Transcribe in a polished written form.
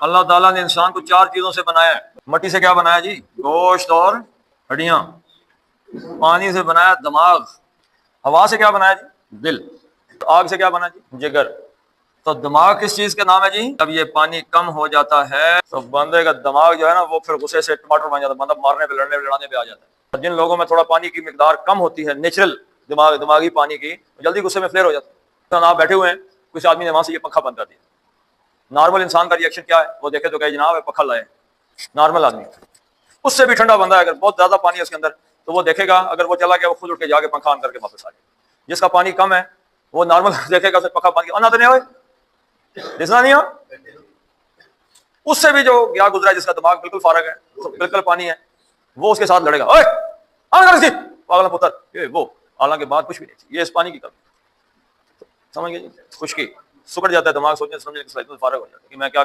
अल्लाह ताला ने इंसान को 4 चीजों से बनाया है। मट्टी से क्या बनाया जी? गोश्त और हड्डियां। पानी से बनाया दिमाग। हवा से क्या बनाया जी? दिल। आग से क्या बना जी? जिगर। तो दिमाग किस चीज का नाम है जी? जब ये पानी कम हो जाता है तो बंदे का दिमाग जो है ना वो फिर गुस्से से टमाटर बन जाता है, बंदा मारने पे लड़ने लड़ाने पे आ जाता है। जिन लोगों में थोड़ा पानी की मिकदार कम होती है, नेचुरल दिमागी पानी की, जल्दी गुस्से में फ्लेयर हो जाता है। तो आप बैठे हुए हैं, किसी आदमी ने वहां से ये पंखा बंद कर दिया, नॉर्मल इंसान का रिएक्शन क्या है? वो देखे तो कहे जनाब पंखा लाए। नॉर्मल आदमी। उससे भी ठंडा बंदा है, अगर बहुत ज्यादा पानी है उसके अंदर तो वो देखेगा, अगर वो चला गया वो खुद उठ के जाके पंखा ऑन करके वापस आ जाए। जिसका पानी कम है वो नॉर्मल देखेगा, उसे पंखा बंद किया, तो नहीं हो दिसना नहीं हो। उससे भी जो गया गुजरा है, जिसका दिमाग बिल्कुल फारग है, तो बिल्कुल पानी है, वो उसके साथ लड़ेगा, ओए पागल पुत्र, ये वो। हालांकि बात कुछ भी नहीं, ये इस पानी की कमी। समझ गए जी? खुशकी सुकड़ जाता है दिमाग, सोचने समझने फारग हो जाता है कि मैं क्या